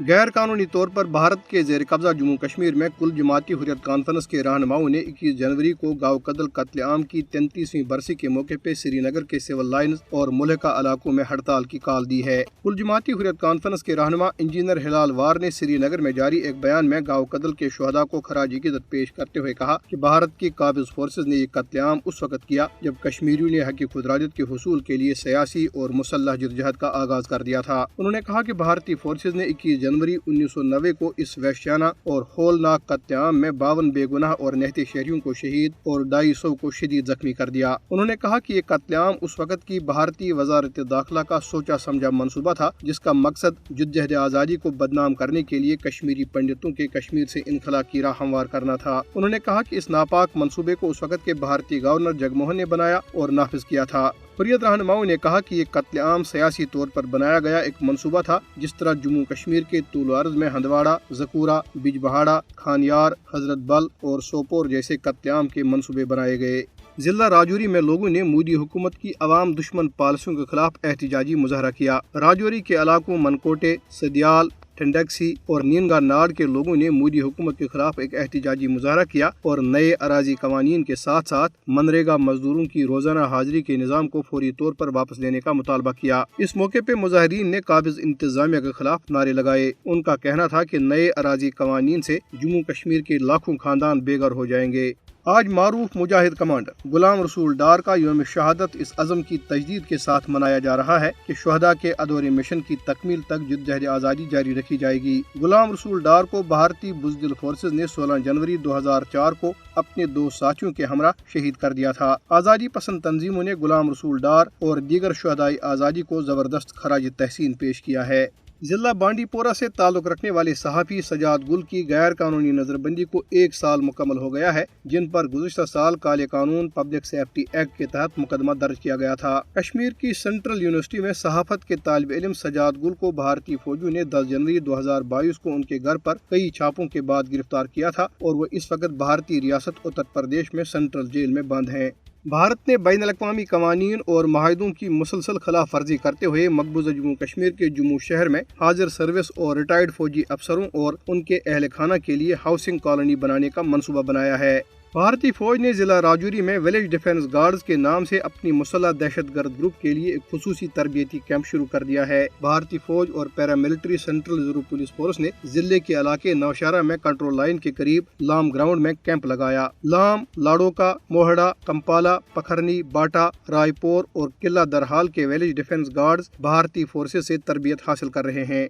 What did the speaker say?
غیر قانونی طور پر بھارت کے زیر قبضہ جموں کشمیر میں کل جماعتی حریت کانفرنس کے رہنماؤں نے 21 جنوری کو گاؤ قتل قتل عام کی 33ویں برسی کے موقع پہ سری نگر کے سول لائنز اور ملحقہ علاقوں میں ہڑتال کی کال دی ہے۔ کل جماعتی حریت کانفرنس کے رہنما انجینئر ہلال وار نے سری نگر میں جاری ایک بیان میں گاؤ قتل کے شہداء کو خراج عقیدت پیش کرتے ہوئے کہا کہ بھارت کی قابض فورسز نے یہ قتل عام اس وقت کیا جب کشمیریوں نے حق خودارادیت کے حصول کے لیے سیاسی اور مسلح جدوجہد کا آغاز کر دیا تھا۔ انہوں نے کہا کہ بھارتی فورسز نے 21 جنوری 1990 کو اس وحشیانہ اور ہولناک قتل عام میں 52 بے گناہ اور نہتے شہریوں کو شہید اور 250 کو شدید زخمی کر دیا۔ انہوں نے کہا کہ یہ قتل عام اس وقت کی بھارتی وزارت داخلہ کا سوچا سمجھا منصوبہ تھا جس کا مقصد جدوجہد آزادی کو بدنام کرنے کے لیے کشمیری پنڈتوں کے کشمیر سے انخلا کی راہ ہموار کرنا تھا۔ انہوں نے کہا کہ اس ناپاک منصوبے کو اس وقت کے بھارتی گورنر جگموہن نے بنایا اور نافذ کیا تھا۔ حریت رہنماؤں نے کہا کہ یہ قتل عام سیاسی طور پر بنایا گیا ایک منصوبہ تھا، جس طرح جموں کشمیر کے طول و عرض میں ہندواڑہ، زکورہ، بج بہاڑا، کھانیار، حضرت بل اور سوپور جیسے قتل عام کے منصوبے بنائے گئے۔ ضلع راجوری میں لوگوں نے مودی حکومت کی عوام دشمن پالیسیوں کے خلاف احتجاجی مظاہرہ کیا۔ راجوری کے علاقوں منکوٹے، سدیال، ٹنڈکسی اور نینگا ناڈ کے لوگوں نے مودی حکومت کے خلاف ایک احتجاجی مظاہرہ کیا اور نئے اراضی قوانین کے ساتھ ساتھ منریگا مزدوروں کی روزانہ حاضری کے نظام کو فوری طور پر واپس لینے کا مطالبہ کیا۔ اس موقع پہ مظاہرین نے قابض انتظامیہ کے خلاف نعرے لگائے۔ ان کا کہنا تھا کہ نئے اراضی قوانین سے جموں کشمیر کے لاکھوں خاندان بے گھر ہو جائیں گے۔ آج معروف مجاہد کمانڈر غلام رسول ڈار کا یوم شہادت اس عزم کی تجدید کے ساتھ منایا جا رہا ہے کہ شہداء کے ادھورے مشن کی تکمیل تک جدوجہد آزادی جاری رکھی جائے گی۔ غلام رسول ڈار کو بھارتی بزدل فورسز نے 16 جنوری 2004 کو اپنے 2 ساتھیوں کے ہمراہ شہید کر دیا تھا۔ آزادی پسند تنظیموں نے غلام رسول ڈار اور دیگر شہداء آزادی کو زبردست خراج تحسین پیش کیا ہے۔ ضلع بانڈی پورہ سے تعلق رکھنے والے صحافی سجاد گل کی غیر قانونی نظر بندی کو 1 سال مکمل ہو گیا ہے، جن پر گزشتہ سال کالے قانون پبلک سیفٹی ایکٹ کے تحت مقدمہ درج کیا گیا تھا۔ کشمیر کی سینٹرل یونیورسٹی میں صحافت کے طالب علم سجاد گل کو بھارتی فوجیوں نے 10 جنوری 2022 کو ان کے گھر پر کئی چھاپوں کے بعد گرفتار کیا تھا اور وہ اس وقت بھارتی ریاست اتر پردیش میں سینٹرل جیل میں بند ہیں۔ بھارت نے بین الاقوامی قوانین اور معاہدوں کی مسلسل خلاف ورزی کرتے ہوئے مقبوضہ جموں کشمیر کے جموں شہر میں حاضر سروس اور ریٹائرڈ فوجی افسروں اور ان کے اہل خانہ کے لیے ہاؤسنگ کالونی بنانے کا منصوبہ بنایا ہے۔ بھارتی فوج نے ضلع راجوری میں ولیج ڈیفنس گارڈز کے نام سے اپنی مسلح دہشت گرد گروپ کے لیے ایک خصوصی تربیتی کیمپ شروع کر دیا ہے۔ بھارتی فوج اور paramilitary central reserve police force نے ضلع کے علاقے نوشہرہ میں کنٹرول لائن کے قریب لام گراؤنڈ میں کیمپ لگایا۔ لام، لاڑوکا، موہڑا، کمپالا، پکھرنی، باٹا، رائے پور اور قلعہ درحال کے ولیج ڈیفنس گارڈز بھارتی فورسز سے تربیت حاصل کر رہے ہیں۔